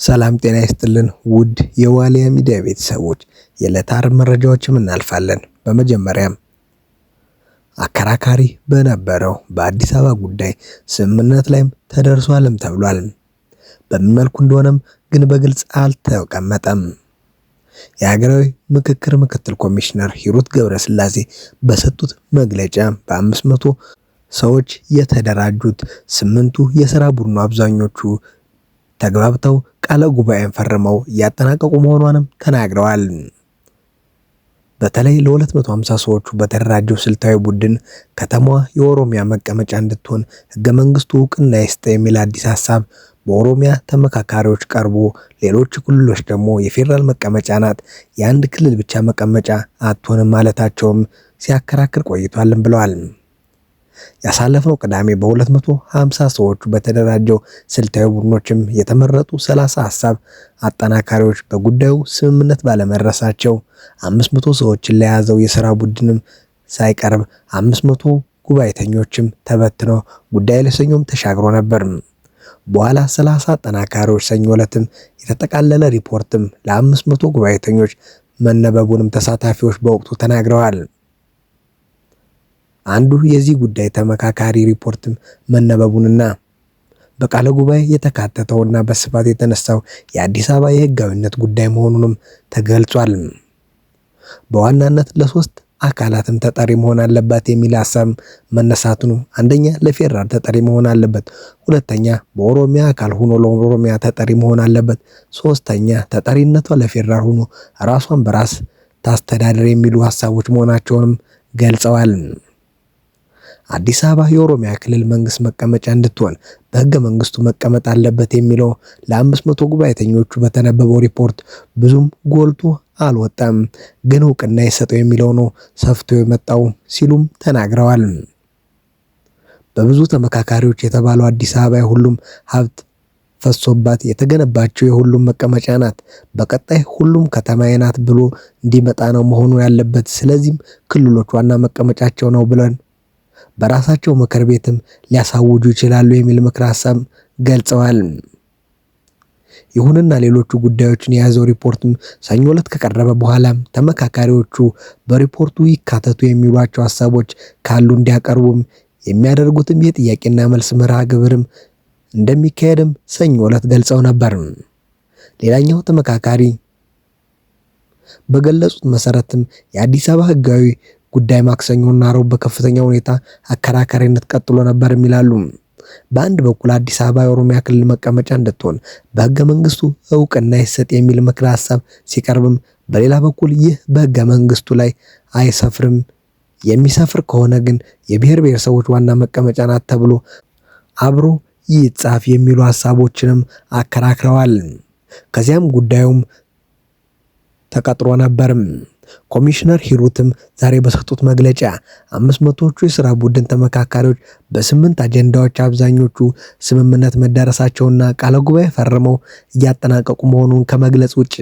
ሰላም ጤና ይስጥልን ውድ የዋሊያ ሚዲያ ቤተሰቦች የዕለተ ዓርብ መረጃዎችን እናልፋለን። በመጀመሪያም አከራካሪ በነበረው በአዲስ አበባ ጉዳይ ስምምነት ላይም ተደርሷልም ተብሏል። በምን መልኩ እንደሆነም ግን በግልጽ አልተቀመጠም። የሀገራዊ ምክክር ምክትል ኮሚሽነር ሂሩት ገብረስላሴ በሰጡት መግለጫ በ500 ሰዎች የተደራጁት 8ቱ የሥራ ቡድኑ አብዛኞቹ ተግባብተው ቃለ ጉባኤን ፈርመው ያጠናቀቁ መሆኑንም ተናግረዋል። በተለይ ለ250 ሰዎቹ በተደራጀው ስልታዊ ቡድን ከተማዋ የኦሮሚያ መቀመጫ እንድትሆን ሕገ መንግስቱ እውቅና ይስጥ የሚል አዲስ ሐሳብ በኦሮሚያ ተመካካሪዎች ቀርቦ ሌሎች ክልሎች ደግሞ የፌዴራል መቀመጫ ናት፣ የአንድ ክልል ብቻ መቀመጫ አትሆንም ማለታቸውም ሲያከራክር ቆይቷልም ብለዋል። ያሳለፍነው ቅዳሜ በ250 ሰዎቹ በተደራጀው ስልታዊ ቡድኖችም የተመረጡ 30 ሐሳብ አጠናካሪዎች በጉዳዩ ስምምነት ባለመድረሳቸው 500 ሰዎችን ለያዘው የሥራ ቡድንም ሳይቀርብ 500 ጉባኤተኞችም ተበትነው ጉዳይ ለሰኞም ተሻግሮ ነበር። በኋላ 30 አጠናካሪዎች ሰኞ ዕለትም የተጠቃለለ ሪፖርትም ለ500 ጉባኤተኞች መነበቡንም ተሳታፊዎች በወቅቱ ተናግረዋል። አንዱ የዚህ ጉዳይ ተመካካሪ ሪፖርትም መነበቡንና በቃለ ጉባኤ የተካተተውና በስፋት የተነሳው የአዲስ አበባ የሕጋዊነት ጉዳይ መሆኑንም ተገልጿል። በዋናነት ለሶስት አካላትም ተጠሪ መሆን አለባት የሚል ሐሳብ መነሳቱን፣ አንደኛ ለፌዴራል ተጠሪ መሆን አለበት፣ ሁለተኛ በኦሮሚያ አካል ሆኖ ለኦሮሚያ ተጠሪ መሆን አለበት፣ ሶስተኛ ተጠሪነቷ ለፌዴራል ሆኖ ራሷን በራስ ታስተዳድር የሚሉ ሐሳቦች መሆናቸውንም ገልጸዋል። አዲስ አበባ የኦሮሚያ ክልል መንግስት መቀመጫ እንድትሆን በሕገ መንግስቱ መቀመጥ አለበት የሚለው ለ500 ጉባኤተኞቹ በተነበበው ሪፖርት ብዙም ጎልቶ አልወጣም፣ ግን እውቅና ይሰጠው የሚለው ነው ሰፍቶ የመጣው ሲሉም ተናግረዋል። በብዙ ተመካካሪዎች የተባለው አዲስ አበባ የሁሉም ሀብት ፈሶባት የተገነባቸው የሁሉም መቀመጫ ናት፣ በቀጣይ ሁሉም ከተማዬ ናት ብሎ እንዲመጣ ነው መሆኑ ያለበት። ስለዚህም ክልሎች ዋና መቀመጫቸው ነው ብለን በራሳቸው ምክር ቤትም ሊያሳውጁ ይችላሉ የሚል ምክር ሐሳብ ገልጸዋል። ይሁንና ሌሎቹ ጉዳዮችን የያዘው ሪፖርትም ሰኞ ዕለት ከቀረበ በኋላ ተመካካሪዎቹ በሪፖርቱ ይካተቱ የሚሏቸው ሐሳቦች ካሉ እንዲያቀርቡም የሚያደርጉትም የጥያቄና መልስ መርሃ ግብርም እንደሚካሄድም ሰኞ ዕለት ገልጸው ነበር። ሌላኛው ተመካካሪ በገለጹት መሰረትም የአዲስ አበባ ሕጋዊ ጉዳይ ማክሰኞና ረቡዕ በከፍተኛ ሁኔታ አከራካሪነት ቀጥሎ ነበር ይላሉ። በአንድ በኩል አዲስ አበባ የኦሮሚያ ክልል መቀመጫ እንድትሆን በሕገ መንግስቱ እውቅና ይሰጥ የሚል ምክረ ሐሳብ ሲቀርብም፣ በሌላ በኩል ይህ በሕገ መንግስቱ ላይ አይሰፍርም፣ የሚሰፍር ከሆነ ግን የብሔር ብሔረሰቦች ዋና መቀመጫ ናት ተብሎ አብሮ ይጻፍ የሚሉ ሐሳቦችንም አከራክረዋል። ከዚያም ጉዳዩም ተቀጥሮ ነበርም። ኮሚሽነር ሂሩትም ዛሬ በሰጡት መግለጫ 500ዎቹ የሥራ ቡድን ተመካካሪዎች በ8 አጀንዳዎች አብዛኞቹ ስምምነት መዳረሳቸውና ቃለ ጉባኤ ፈርመው እያጠናቀቁ መሆኑን ከመግለጽ ውጭ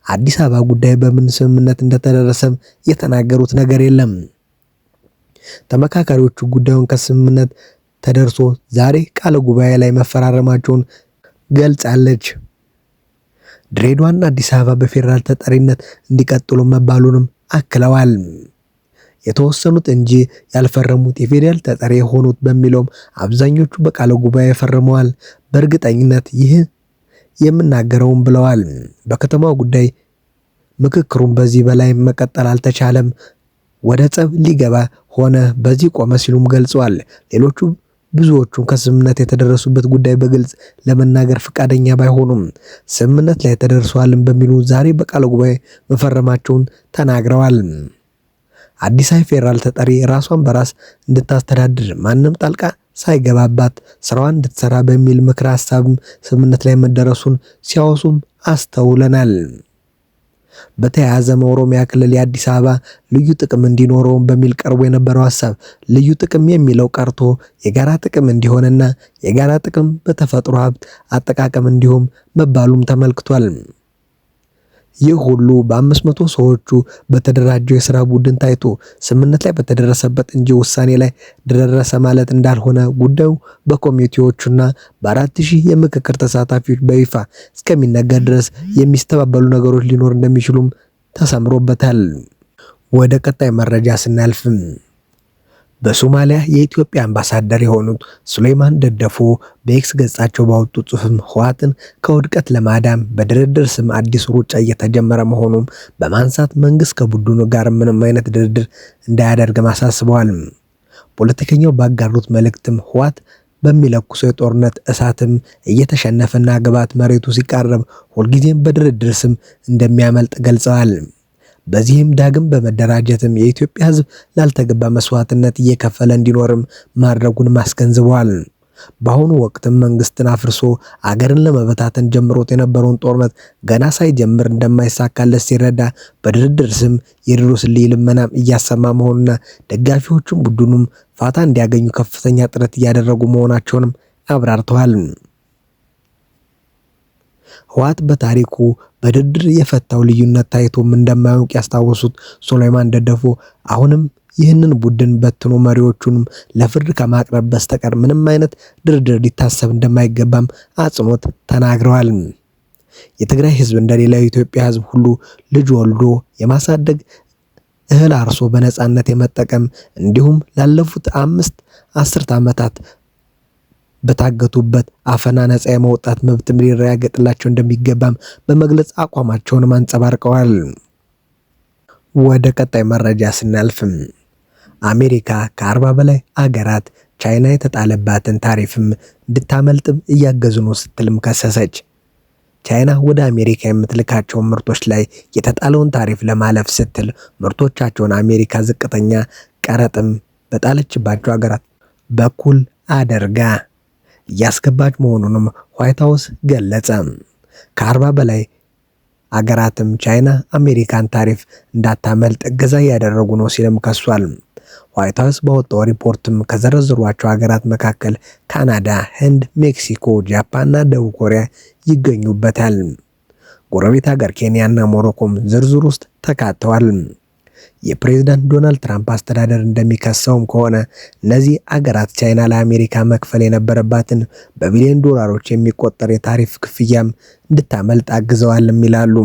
አዲስ አበባ ጉዳይ በምን ስምምነት እንደተደረሰም የተናገሩት ነገር የለም። ተመካካሪዎቹ ጉዳዩን ከስምምነት ተደርሶ ዛሬ ቃለ ጉባኤ ላይ መፈራረማቸውን ገልጻለች። ድሬዳዋና አዲስ አበባ በፌዴራል ተጠሪነት እንዲቀጥሉ መባሉንም አክለዋል። የተወሰኑት እንጂ ያልፈረሙት የፌዴራል ተጠሪ የሆኑት በሚለውም አብዛኞቹ በቃለ ጉባኤ ፈርመዋል። በእርግጠኝነት ይህ የምናገረውም ብለዋል። በከተማው ጉዳይ ምክክሩን በዚህ በላይ መቀጠል አልተቻለም፣ ወደ ጸብ ሊገባ ሆነ፣ በዚህ ቆመ ሲሉም ገልጸዋል። ሌሎቹ ብዙዎቹም ከስምምነት የተደረሱበት ጉዳይ በግልጽ ለመናገር ፈቃደኛ ባይሆኑም ስምምነት ላይ ተደርሷልም በሚሉ ዛሬ በቃለ ጉባኤ መፈረማቸውን ተናግረዋል። አዲስ ፌዴራል ተጠሪ ራሷን በራስ እንድታስተዳድር ማንም ጣልቃ ሳይገባባት ስራዋን እንድትሰራ በሚል ምክረ ሐሳብም ስምምነት ላይ መደረሱን ሲያወሱም አስተውለናል። በተያያዘም ኦሮሚያ ክልል የአዲስ አበባ ልዩ ጥቅም እንዲኖረው በሚል ቀርቦ የነበረው ሐሳብ ልዩ ጥቅም የሚለው ቀርቶ የጋራ ጥቅም እንዲሆንና የጋራ ጥቅም በተፈጥሮ ሀብት አጠቃቀም እንዲሁም መባሉም ተመልክቷል። ይህ ሁሉ በ500 ሰዎቹ በተደራጀው የሥራ ቡድን ታይቶ ስምምነት ላይ በተደረሰበት እንጂ ውሳኔ ላይ ደረሰ ማለት እንዳልሆነ ጉዳዩ በኮሚቴዎቹና በ4000 የምክክር ተሳታፊዎች በይፋ እስከሚነገር ድረስ የሚስተባበሉ ነገሮች ሊኖር እንደሚችሉም ተሰምሮበታል። ወደ ቀጣይ መረጃ ስናልፍም በሶማሊያ የኢትዮጵያ አምባሳደር የሆኑት ሱሌይማን ደደፎ በኤክስ ገጻቸው ባወጡት ጽሑፍም ህወሓትን ከውድቀት ለማዳን በድርድር ስም አዲስ ሩጫ እየተጀመረ መሆኑን በማንሳት መንግስት ከቡድኑ ጋር ምንም አይነት ድርድር እንዳያደርግ አሳስበዋል። ፖለቲከኛው ባጋሩት መልእክትም ህወሓት በሚለኩሰው የጦርነት እሳትም እየተሸነፈና ግብዓተ መሬቱ ሲቃረብ ሁልጊዜም በድርድር ስም እንደሚያመልጥ ገልጸዋል። በዚህም ዳግም በመደራጀትም የኢትዮጵያ ህዝብ ላልተገባ መስዋዕትነት እየከፈለ እንዲኖርም ማድረጉን አስገንዝበዋል። በአሁኑ ወቅትም መንግስትን አፍርሶ አገርን ለመበታተን ጀምሮት የነበረውን ጦርነት ገና ሳይጀምር እንደማይሳካለት ሲረዳ በድርድር ስም የድረሱልኝ ልመናም እያሰማ መሆኑና ደጋፊዎቹም ቡድኑም ፋታ እንዲያገኙ ከፍተኛ ጥረት እያደረጉ መሆናቸውንም አብራርተዋል። ህወሓት በታሪኩ በድርድር የፈታው ልዩነት ታይቶም እንደማያውቅ ያስታወሱት ሱሌይማን ደደፎ አሁንም ይህንን ቡድን በትኖ መሪዎቹንም ለፍርድ ከማቅረብ በስተቀር ምንም አይነት ድርድር ሊታሰብ እንደማይገባም አጽንኦት ተናግረዋል። የትግራይ ህዝብ እንደሌላው የኢትዮጵያ ህዝብ ሁሉ ልጅ ወልዶ የማሳደግ እህል አርሶ በነፃነት የመጠቀም እንዲሁም ላለፉት 5 ዓመታት በታገቱበት አፈና ነፃ የመውጣት መብት ሊረጋገጥላቸው እንደሚገባም በመግለጽ አቋማቸውን አንጸባርቀዋል። ወደ ቀጣይ መረጃ ስናልፍም አሜሪካ ከ40 በላይ አገራት ቻይና የተጣለባትን ታሪፍም እንድታመልጥም እያገዙ ነው ስትልም ከሰሰች። ቻይና ወደ አሜሪካ የምትልካቸውን ምርቶች ላይ የተጣለውን ታሪፍ ለማለፍ ስትል ምርቶቻቸውን አሜሪካ ዝቅተኛ ቀረጥም በጣለችባቸው አገራት በኩል አደርጋ እያስገባች መሆኑንም ዋይት ሃውስ ገለጸ። ከ40 በላይ አገራትም ቻይና አሜሪካን ታሪፍ እንዳታመልጥ እገዛ እያደረጉ ነው ሲልም ከሷል። ዋይት ሃውስ ባወጣው ሪፖርትም ከዘረዘሯቸው ሀገራት መካከል ካናዳ፣ ህንድ፣ ሜክሲኮ፣ ጃፓንና ደቡብ ኮሪያ ይገኙበታል። ጎረቤት ሀገር ኬንያና ሞሮኮም ዝርዝር ውስጥ ተካተዋል። የፕሬዝዳንት ዶናልድ ትራምፕ አስተዳደር እንደሚከሰውም ከሆነ እነዚህ አገራት ቻይና ለአሜሪካ መክፈል የነበረባትን በቢሊዮን ዶላሮች የሚቆጠር የታሪፍ ክፍያም እንድታመልጥ አግዘዋልም ይላሉ።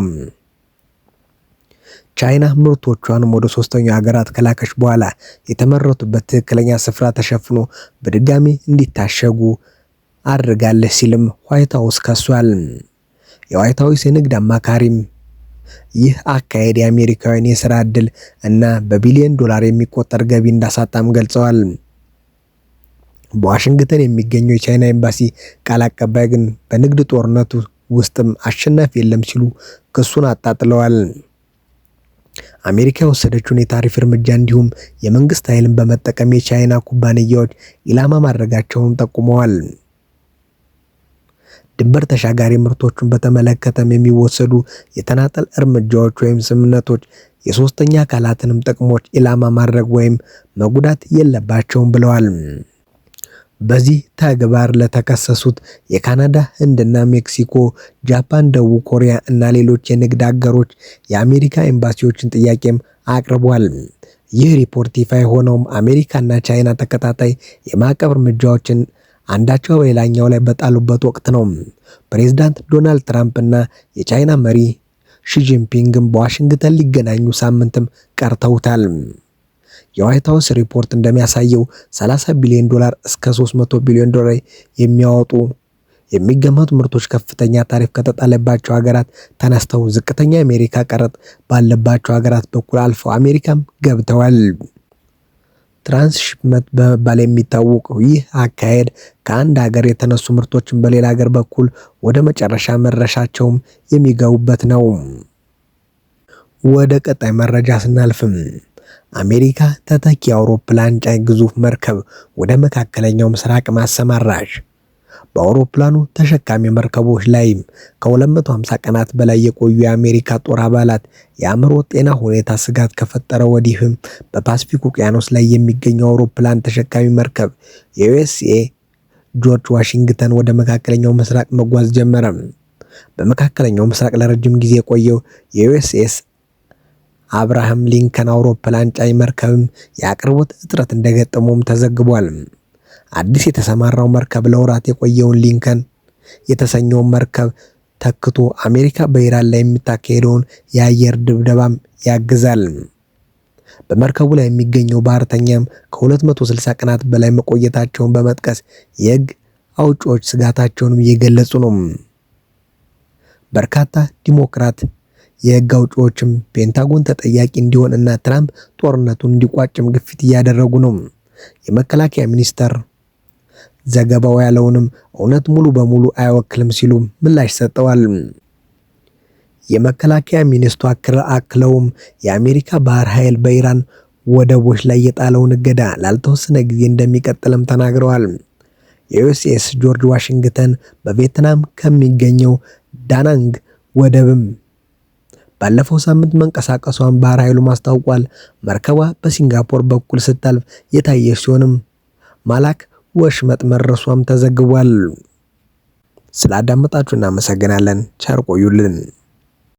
ቻይና ምርቶቿንም ወደ ሶስተኛው ሀገራት ከላከች በኋላ የተመረቱበት ትክክለኛ ስፍራ ተሸፍኖ በድጋሚ እንዲታሸጉ አድርጋለች ሲልም ዋይት ሃውስ ከሷል። የዋይት ሃውስ የንግድ አማካሪም ይህ አካሄድ የአሜሪካውያን የሥራ ዕድል እና በቢሊዮን ዶላር የሚቆጠር ገቢ እንዳሳጣም ገልጸዋል። በዋሽንግተን የሚገኘው የቻይና ኤምባሲ ቃል አቀባይ ግን በንግድ ጦርነቱ ውስጥም አሸናፊ የለም ሲሉ ክሱን አጣጥለዋል። አሜሪካ የወሰደችውን የታሪፍ እርምጃ እንዲሁም የመንግስት ኃይልን በመጠቀም የቻይና ኩባንያዎች ኢላማ ማድረጋቸውን ጠቁመዋል። ድንበር ተሻጋሪ ምርቶችን በተመለከተም የሚወሰዱ የተናጠል እርምጃዎች ወይም ስምምነቶች የሶስተኛ አካላትንም ጥቅሞች ኢላማ ማድረግ ወይም መጉዳት የለባቸውም ብለዋል። በዚህ ተግባር ለተከሰሱት የካናዳ፣ ህንድና ሜክሲኮ፣ ጃፓን፣ ደቡብ ኮሪያ እና ሌሎች የንግድ አገሮች የአሜሪካ ኤምባሲዎችን ጥያቄም አቅርቧል። ይህ ሪፖርት ይፋ የሆነውም አሜሪካና ቻይና ተከታታይ የማዕቀብ እርምጃዎችን አንዳቸው በሌላኛው ላይ በጣሉበት ወቅት ነው። ፕሬዝዳንት ዶናልድ ትራምፕ እና የቻይና መሪ ሺጂንፒንግም በዋሽንግተን ሊገናኙ ሳምንትም ቀርተውታል። የዋይት ሃውስ ሪፖርት እንደሚያሳየው 30 ቢሊዮን ዶላር እስከ 300 ቢሊዮን ዶላር የሚያወጡ የሚገመቱ ምርቶች ከፍተኛ ታሪፍ ከተጣለባቸው ሀገራት ተነስተው ዝቅተኛ የአሜሪካ ቀረጥ ባለባቸው ሀገራት በኩል አልፈው አሜሪካም ገብተዋል። ትራንስሺፕመንት በመባል የሚታወቀው ይህ አካሄድ ከአንድ ሀገር የተነሱ ምርቶችን በሌላ ሀገር በኩል ወደ መጨረሻ መድረሻቸውም የሚገቡበት ነው። ወደ ቀጣይ መረጃ ስናልፍም አሜሪካ ተተኪ አውሮፕላን ጫኝ ግዙፍ መርከብ ወደ መካከለኛው ምስራቅ ማሰማራች። በአውሮፕላኑ ተሸካሚ መርከቦች ላይም ከ250 ቀናት በላይ የቆዩ የአሜሪካ ጦር አባላት የአእምሮ ጤና ሁኔታ ስጋት ከፈጠረ ወዲህም በፓሲፊክ ውቅያኖስ ላይ የሚገኘው አውሮፕላን ተሸካሚ መርከብ የዩኤስኤ ጆርጅ ዋሽንግተን ወደ መካከለኛው ምስራቅ መጓዝ ጀመረ። በመካከለኛው ምስራቅ ለረጅም ጊዜ የቆየው የዩኤስኤስ አብርሃም ሊንከን አውሮፕላን ጫኝ መርከብም የአቅርቦት እጥረት እንደገጠመውም ተዘግቧል። አዲስ የተሰማራው መርከብ ለወራት የቆየውን ሊንከን የተሰኘውን መርከብ ተክቶ አሜሪካ በኢራን ላይ የምታካሄደውን የአየር ድብደባም ያግዛል። በመርከቡ ላይ የሚገኘው ባህርተኛም ከ260 ቀናት በላይ መቆየታቸውን በመጥቀስ የህግ አውጪዎች ስጋታቸውንም እየገለጹ ነው። በርካታ ዲሞክራት የህግ አውጪዎችም ፔንታጎን ተጠያቂ እንዲሆን እና ትራምፕ ጦርነቱን እንዲቋጭም ግፊት እያደረጉ ነው። የመከላከያ ሚኒስቴር ዘገባው ያለውንም እውነት ሙሉ በሙሉ አይወክልም ሲሉ ምላሽ ሰጠዋል። የመከላከያ ሚኒስትሩ አክለውም የአሜሪካ ባህር ኃይል በኢራን ወደቦች ላይ የጣለውን እገዳ ላልተወሰነ ጊዜ እንደሚቀጥልም ተናግረዋል። የዩኤስኤስ ጆርጅ ዋሽንግተን በቪየትናም ከሚገኘው ዳናንግ ወደብም ባለፈው ሳምንት መንቀሳቀሷን ባህር ኃይሉ ማስታውቋል። መርከቧ በሲንጋፖር በኩል ስታልፍ የታየች ሲሆንም ማላክ ወሽመጥ መድረሷም ተዘግቧል። ስላዳመጣችሁ እናመሰግናለን። ቸር ቆዩልን።